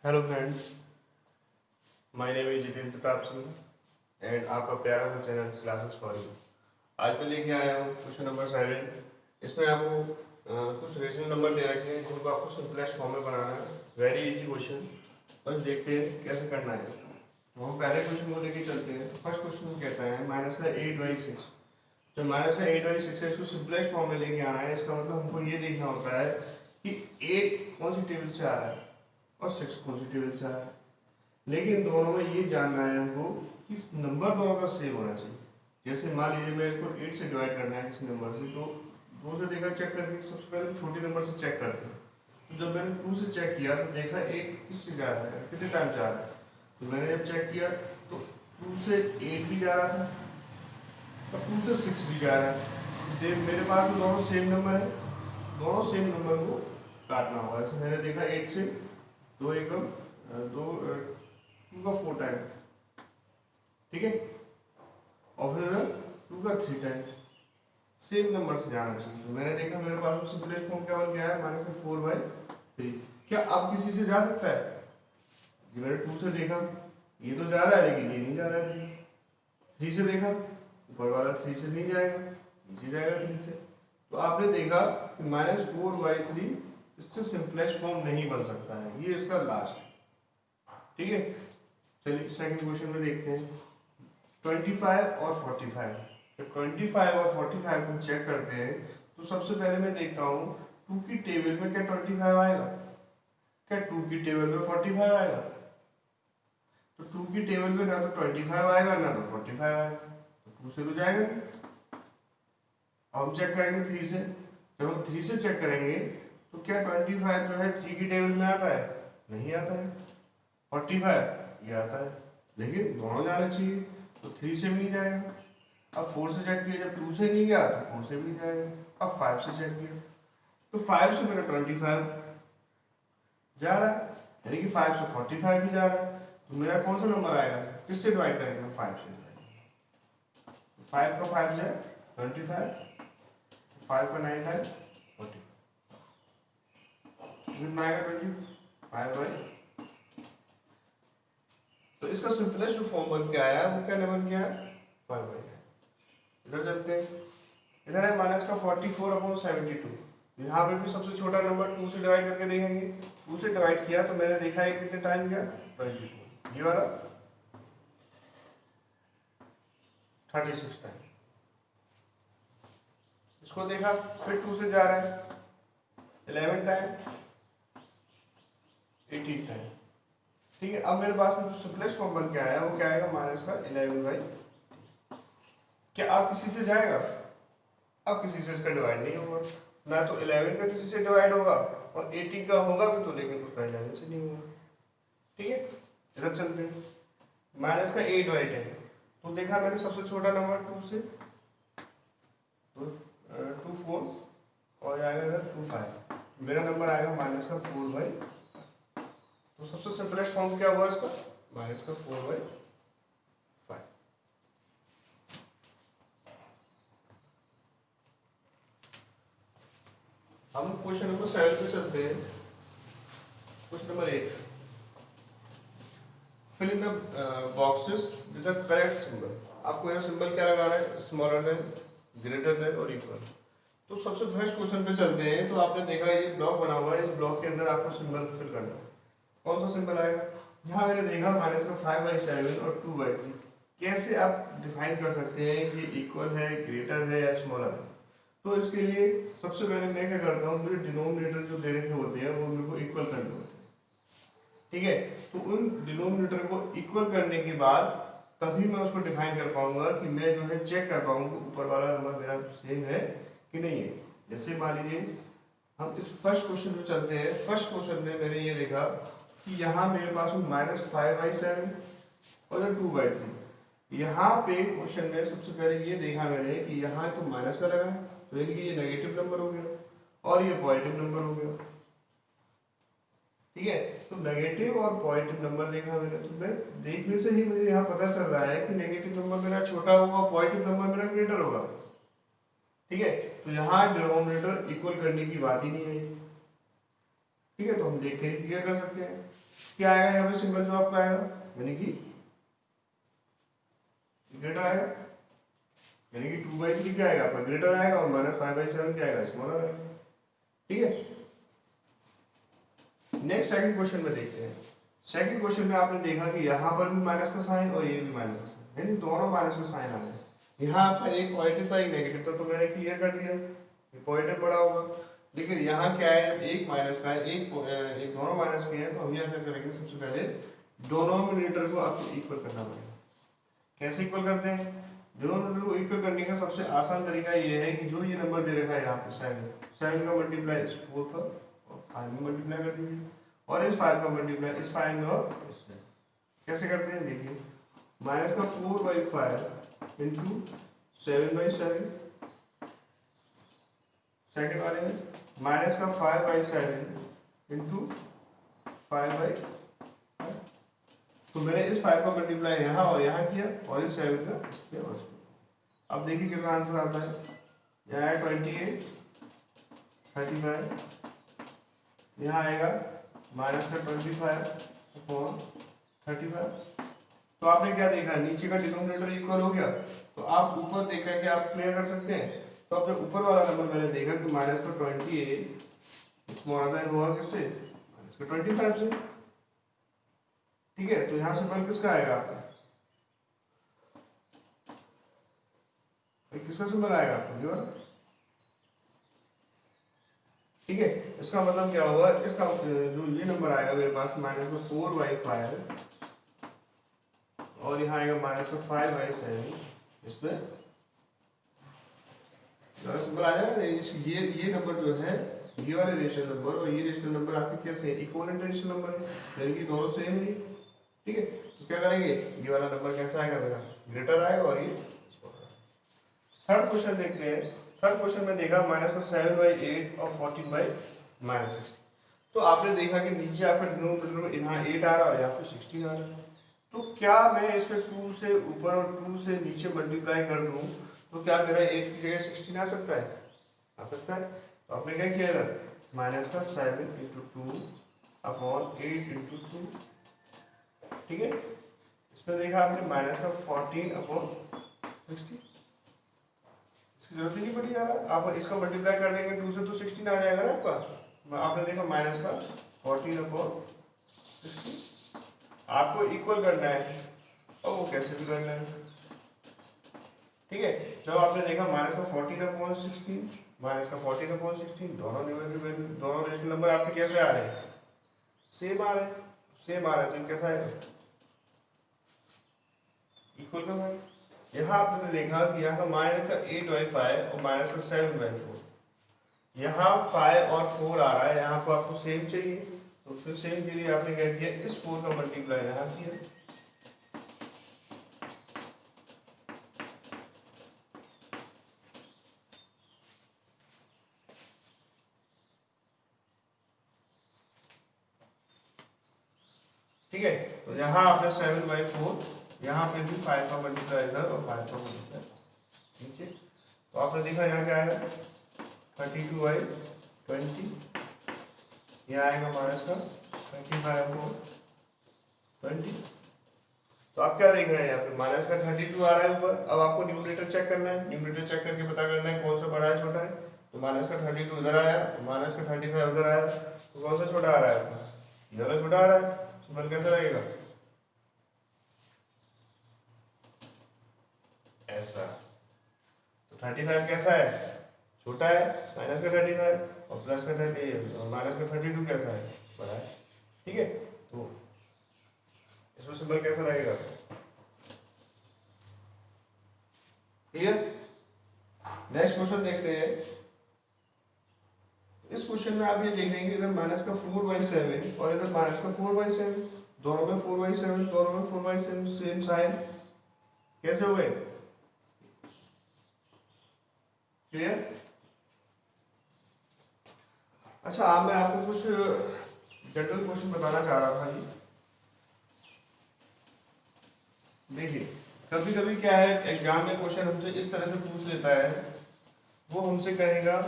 Hello friends, my name is Jitendra Pratap Singh and आपका प्यारा सा चैनल क्लासेस फॉर यू। आज मैं लेके आया हूँ क्वेश्चन नंबर 7। इसमें आपको कुछ रेशनल नंबर दे रखे हैं जिनको आपको सिंपलेस्ट फॉर्म में बनाना है। वेरी इजी क्वेश्चन, बस देखते हैं कैसे करना है। तो हम पहले क्वेश्चन को लेके चलते हैं। तो फर्स्ट क्वेश्चन कहता है माइनस का 8/6। जो माइनस का 8/6 है इसको सिंपलेस्ट फॉर्म में लेके आना है। इसका मतलब हमको ये देखना होता है कि 8 कौन सी टेबल से आ रहा है और 6 कौन सी टेबल से आ रहा है। लेकिन दोनों में ये जानना है हमको कि नंबर दोनों का सेम होना चाहिए। जैसे मान लीजिए मैं इसको 8 से डिवाइड करना है किसी नंबर से, तो 2 से देखा चेक करके सबसे पहले छोटे नंबर से चेक करते हैं। तो जब मैंने 2 से चेक किया तो देखा 8 किससे जा रहा है, कितने टाइम जा रहा है। तो मैंने जब चेक किया तो 2 से 8 भी जा रहा था और 2 से 6 भी जा रहा है। देख मेरे पास तो दोनों सेम नंबर है, दोनों सेम नंबर को काटना होगा। जैसे मैंने देखा 8 से दो एकम दो 2 का 4 टाइम, ठीक है, और फिर 2 का 3 टाइम सेम नंबर से जाना चाहिए। तो मैंने देखा मेरे पास में सिंपलेस्ट फॉर्म क्या बन गया है, माइनस का 4/3। क्या अब किसी से जा सकता है? ये मैंने 2 से देखा ये तो जा रहा है लेकिन ये नहीं जा रहा है। 3 से देखा ऊपर वाला 3 से नहीं जाएगा, नीचे जाएगा 3 से। तो आपने देखा कि -4/3 इससे सिंपलेस्ट फॉर्म नहीं बन सकता है, ये इसका लास्ट है, ठीक है। चलिए सेकंड क्वेश्चन में देखते हैं 25 और 45। जब 25 और 45 हम चेक करते हैं तो सबसे पहले मैं देखता हूँ 2 की टेबल में क्या 25 आएगा, क्या 2 की टेबल में 45 आएगा। तो 2 की टेबल में ना तो 25 आएगा ना तो 45 आएगा, तो 2 से तो जाएगा नहीं। अब हम चेक करेंगे 3 से। जब हम 3 से चेक करेंगे तो क्या 25 जो है 3 की टेबल में आता है? नहीं आता है। 45 ये आता है, लेकिन दोनों जाना चाहिए, तो 3 से भी नहीं जाएगा। अब 4 से चेक किया, जब 2 से नहीं गया तो 4 से भी नहीं जाएगा। अब 5 से चेक किया तो 5 से मेरा 25 जा रहा है, यानी कि 5 से 45 भी जा रहा है। तो मेरा कौन सा नंबर आएगा, किससे डिवाइड करेंगे? 5 से। 5 का 5 जाए 25, 5 का 9 टाइम 40, कितना आएगा 25/। तो इसका सिंपलेस्ट जो फॉर्म बन के आया है वो क्या बन गया है, 5/। इधर चलते हैं, इधर है माइनस का 44/72। यहाँ पे भी सबसे छोटा नंबर 2 से डिवाइड करके देखेंगे। 2 से डिवाइड किया तो मैंने देखा है कितने टाइम गया, 22, ये वाला 36 टाइम। इसको देखा फिर 2 से जा रहा है 11 टाइम, 18 टाइम, ठीक है। अब मेरे पास में जो सिंपलेस्ट फॉर्म बन के आया वो क्या आएगा, माइनस का 11/। क्या आप किसी से जाएगा? अब किसी से इसका डिवाइड नहीं होगा, ना तो 11 का किसी से डिवाइड होगा और 18 का होगा भी तो, लेकिन उसका 11 से नहीं होगा, ठीक है। इधर चलते हैं, माइनस का 8/10। तो देखा मैंने सबसे छोटा नंबर 2 से तो 24 और आएगा इधर 25, मेरा नंबर आएगा माइनस का 4/। तो सबसे सिंपलेस्ट फॉर्म क्या हुआ इसका, माइनस का 4/5। हम क्वेश्चन नंबर 7 पे चलते हैं। Question number 8, fill in the boxes with the correct symbol. आपको यह सिंबल क्या लगाना है, स्मॉलर देन, ग्रेटर देन और इक्वल। तो सबसे फर्स्ट क्वेश्चन पे चलते हैं। तो आपने देखा ये ब्लॉक बना हुआ है, इस ब्लॉक के अंदर आपको सिंबल फिल करना है। कौन सा सिंबल आएगा? यहाँ मैंने देखा माइनस का 5/7 और 2/3। कैसे आप डिफाइन कर सकते हैं कि इक्वल है, ग्रेटर है या स्मॉलर है? तो इसके लिए सबसे पहले मैं क्या करता हूँ, मेरे डिनोमिनेटर जो दे रखे होते हैं वो मेरे को इक्वल करने होते हैं, ठीक है। तो उन डिनोमिनेटर को इक्वल करने के बाद तभी मैं उसको डिफाइन कर पाऊंगा कि मैं जो है चेक कर पाऊंगा ऊपर वाला नंबर मेरा सेम है कि नहीं है। जैसे मान लीजिए हम इस फर्स्ट क्वेश्चन में चलते हैं। फर्स्ट क्वेश्चन में मैंने ये देखा कि यहाँ मेरे पास में -5/7 और 2/3। यहाँ पे क्वेश्चन में सबसे पहले ये देखा मैंने कि यहाँ तो माइनस का लगा है, तो ये नेगेटिव नंबर हो गया और ये पॉजिटिव नंबर हो गया, ठीक है। तो नेगेटिव और पॉजिटिव नंबर देखा मैंने, तो मैं देखने से ही मुझे यहाँ पता चल रहा है कि नेगेटिव नंबर मेरा छोटा होगा, पॉजिटिव नंबर मेरा ग्रेटर होगा, ठीक है। तो यहाँ डिनोमिनेटर इक्वल करने की बात ही नहीं है, ठीक है। तो हम देख के क्लियर कर सकते हैं। क्या आएगा यहाँ पे सिंबल जो आपका आएगा, यानी कि ग्रेटर आएगा, यानी कि 2/3 क्या आएगा आपका ग्रेटर आएगा, और -5/7 क्या आएगा स्मॉलर आएगा। ठीक है, नेक्स्ट सेकंड क्वेश्चन में देखते हैं। सेकंड क्वेश्चन में आपने देखा कि यहाँ पर भी माइनस का साइन और ये भी माइनस का साइन, यानी दोनों माइनस का साइन आ गए। यहाँ आपका एक पॉजिटिव था एक नेगेटिव था, तो मैंने क्लियर कर दिया ये पॉजिटिव पड़ा होगा। लेकिन यहाँ क्या है, एक माइनस का है, एक दोनों माइनस के हैं, तो हम यहाँ क्या करेंगे, सबसे पहले डिनोमिनेटर को आपको इक्वल करना पड़ेगा। कैसे इक्वल करते हैं, डिनोमिनेटर को इक्वल करने का सबसे आसान तरीका ये है कि जो ये नंबर दे रखा है यहाँ पे 7 का मल्टीप्लाई इस 4 पर और 5 में मल्टीप्लाई कर दीजिए, और इस 5 का मल्टीप्लाई इस 5 में और इससे। कैसे करते हैं देखिए, माइनस का 4/5 इंटू 7/7, सेकेंड वाले में माइनस का 5/7 इंटू 5/5। तो मैंने इस 5 का मल्टीप्लाई यहाँ और यहाँ किया, और इस 7 का इस पे और इस पे। अब देखिए कितना आंसर आता है, यहाँ है 28, 35, यहाँ आएगा माइनस का 25/35। तो आपने क्या देखा, नीचे का डिनोमिनेटर इक्वल हो गया, तो आप ऊपर देखा कि आप क्लियर कर सकते हैं। तो अब जब ऊपर वाला नंबर मैंने देखा कि माइनस का 28 स्मॉलर देन हुआ किससे, माइनस का 25 से। ठीक है, तो यहाँ से बल किसका आएगा आपका, किसका सिंबल आएगा आपको, ठीक है। इसका मतलब क्या हुआ, इसका जो ये नंबर आएगा मेरे पास माइनस का 4/5 और यहाँ आएगा माइनस का 5/7, इस पे सिंबल आ जाएगा। ये नंबर जो है, ये वाले रेशनल नंबर और ये रेशनल नंबर आपके कैसे इक्विवेलेंट रेशनल नंबर है, यानी कि दोनों सेम है। ठीक है, तो क्या करेंगे, ये वाला नंबर कैसा आएगा मेरा, ग्रेटर आएगा, और ये थर्ड क्वेश्चन देखते हैं। थर्ड क्वेश्चन में देखा माइनस का 7/8 और 14/-16। तो आपने देखा कि नीचे आपका डिनोमिनेटर में यहाँ 8 आ रहा है, यहाँ पे 16 आ रहा है। तो क्या मैं इस पे 2 से ऊपर और 2 से नीचे मल्टीप्लाई कर दूं, तो क्या मेरा 8 की जगह 16 आ सकता है, आ सकता है। तो आपने क्या किया था, माइनस का 7 × 2/8 × 2। ठीक है, इसमें देखा आपने माइनस का 14/60, जरूरत ही नहीं पड़ी ज़्यादा, आप इसका मल्टीप्लाई कर देंगे 2 से तो 16 आ जाएगा ना आपका। आपने देखा माइनस का 14/60, आपको इक्वल करना है, और वो कैसे भी करना है। ठीक है, जब आपने देखा माइनस का 14/16 माइनस का 14/16, दोनों रेशनल नंबर आपके कैसे आ रहे हैं, सेम आ रहे हैं, सेम आ रहा है, तो कैसा है इक्वल करना है। यहाँ आपने देखा कि यहाँ का माइनस का 8/5 और माइनस का 7/4, यहाँ 5 और 4 आ रहा है, यहाँ पर आपको सेम चाहिए, तो फिर सेम के लिए आपने क्या किया, इस 4 का मल्टीप्लाई यहाँ किया। ठीक है, तो यहाँ आपने 7/4, यहाँ पे भी 5 का मल्टीप्लाई इधर और 5 का मल्टीप्लाई नीचे। तो आपने देखा यहाँ क्या आएगा 32/20, यहाँ आएगा माइनस का 25/20। तो आप क्या देख रहे हैं, यहाँ पे माइनस का 32 आ रहा है ऊपर। अब आपको न्यूमरेटर चेक करना है, न्यूमरेटर चेक करके पता करना है कौन सा बड़ा है छोटा है। तो माइनस का 32 इधर आया, माइनस का 35 उधर आया, तो कौन सा छोटा आ रहा है आपका, ये वाला छोटा आ रहा है। तो बल कैसा रहेगा, ऐसा। तो 35 कैसा है, छोटा है, माइनस का 35, और प्लस का 30 और माइनस का 32 कैसा है, बड़ा है। ठीक है, तो इसमें सिंबल कैसा रहेगा, क्लियर। नेक्स्ट क्वेश्चन देखते हैं। इस क्वेश्चन में आप ये देख रहे हैं कि इधर माइनस का 4/7 और इधर माइनस का 4/7, दोनों में 4/7, दोनों में 4/7, सेम साइन, कैसे हुए, क्लियर। अच्छा, आप मैं आपको कुछ जनरल क्वेश्चन बताना चाह रहा था जी। देखिए, कभी कभी क्या है, एग्जाम में क्वेश्चन हमसे इस तरह से पूछ लेता है, वो हमसे कहेगा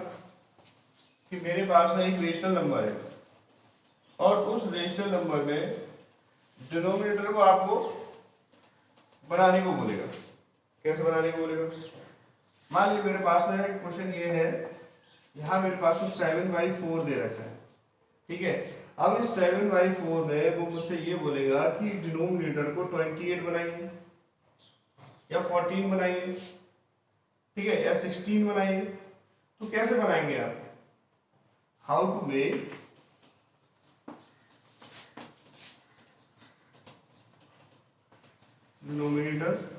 कि मेरे पास में एक रेशनल नंबर है और उस रेशनल नंबर में डिनोमिनेटर को आपको बनाने को बोलेगा। कैसे बनाने को बोलेगा? मान लीजिए मेरे पास में क्वेश्चन ये है, यहाँ मेरे पास में 7/4 दे रखा है, ठीक है। अब इस 7/4 में वो मुझसे ये बोलेगा कि डिनोमिनेटर को 28 बनाइए या 14 बनाइए, ठीक है, या 16 बनाइए। तो कैसे बनाएंगे आप? हाउ टू मेक डिनोमिनेटर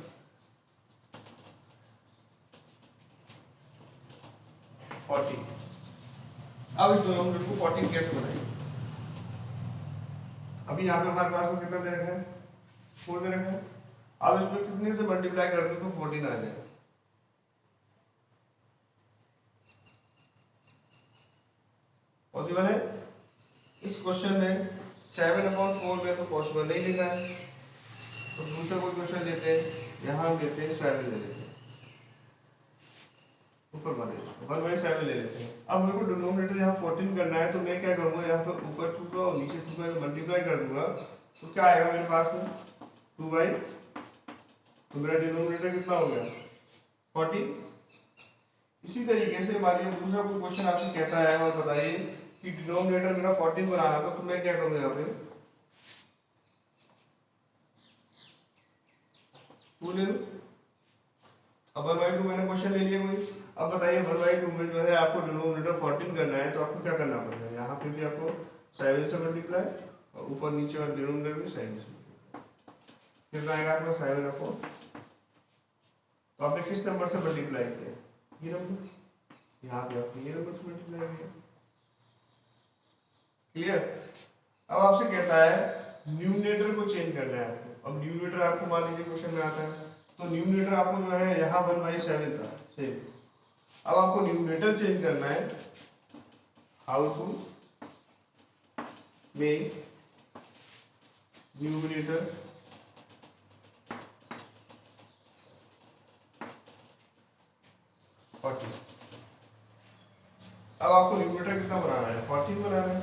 अब इस डिनोमिनेटर को 14 कैसे बनाएंगे? अभी यहाँ पे हमारे पास में कितना दे रखा है? 4 दे रखा है। अब इसमें कितने से मल्टीप्लाई कर दो तो 14 आ जाएगा। पॉसिबल है? इस क्वेश्चन में 7/4 में तो पॉसिबल नहीं लिखा है, तो दूसरा कोई क्वेश्चन लेते हैं, यहाँ हम लेते हैं 7 ले लेते हैं, ऊपर वाले 1/7 ले लेते हैं। अब मेरे को डिनोमिनेटर यहाँ 14 करना है, तो मैं क्या करूँगा, यहाँ पर ऊपर 2 का और नीचे 2 का मल्टीप्लाई कर दूंगा, तो क्या आएगा मेरे पास में 2/, तो मेरा डिनोमिनेटर कितना हो गया 14। इसी तरीके से मान लीजिए दूसरा कोई क्वेश्चन आपसे कहता है और बताइए कि डिनोमिनेटर मेरा 14 बनाना था, तो मैं क्या करूँगा यहाँ पे 2 ले लूँ। अब 1/2 मैंने क्वेश्चन ले लिया कोई। अब बताइए 1/2 में जो है आपको डिनोमिनेटर 14 करना है, तो आपको क्या करना पड़ेगा, यहाँ पे भी आपको 7 से मल्टीप्लाई और ऊपर नीचे और डिनोमिनेटर भी 7 से मल्टीप्लाई, कितना आएगा आपका 7/4। तो आपने किस नंबर से मल्टीप्लाई किया? ये नंबर, यहाँ पे आपने ये नंबर से मल्टीप्लाई किया। क्लियर? अब आपसे कहता है न्यूमरेटर को चेंज करना है आपको। अब न्यूमरेटर आपको मान लीजिए क्वेश्चन में आता है, तो न्यूमरेटर आपको जो है यहाँ 1/7 था सेम। अब आपको न्यूमरेटर चेंज करना है। हाउ टू मेक न्यूमरेटर अब आपको न्यूमरेटर कितना बनाना है? 14 बनाना है।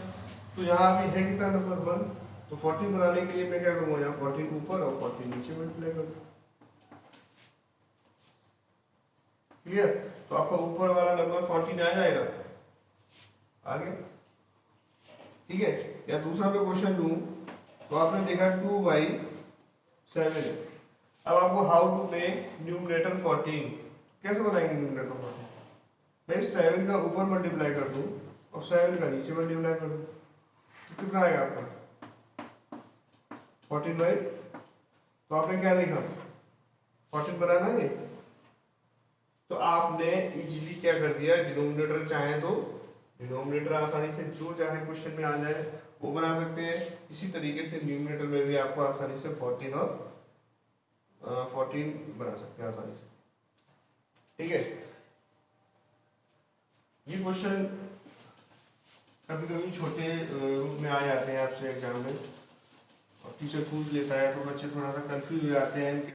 तो यहाँ अभी है कितना नंबर 1, तो 14 बनाने के लिए मैं क्या करूँगा, यहाँ 14 ऊपर और 14 नीचे मल्टीप्लाई कर दूँ। क्लियर? तो आपका ऊपर वाला नंबर 14 आ जाएगा आगे, ठीक है। या दूसरा मैं क्वेश्चन लूँ, तो आपने देखा 2/7। अब आपको हाउ टू मेक न्यूमरेटर 14 कैसे बनाएंगे? न्यूमरेटर 14 मैं 7 का ऊपर मल्टीप्लाई कर दूँ और 7 का नीचे मल्टीप्लाई कर दूँ, तो कितना आएगा आपका 14/, तो आपने क्या लिखा 14 बनाना है। तो आपने इजीली क्या कर दिया, डिनोमिनेटर चाहे तो डिनोमिनेटर आसानी से जो चाहे क्वेश्चन में आ जाए वो बना सकते हैं। इसी तरीके से न्यूमरेटर में भी आपको आसानी से 14 और 14 बना सकते हैं आसानी से, ठीक है। ये क्वेश्चन कभी कभी छोटे रूप में आ जाते हैं आपसे एग्जाम में, और टीचर पूछ लेता है तो बच्चे थोड़ा सा कंफ्यूज हो जाते हैं।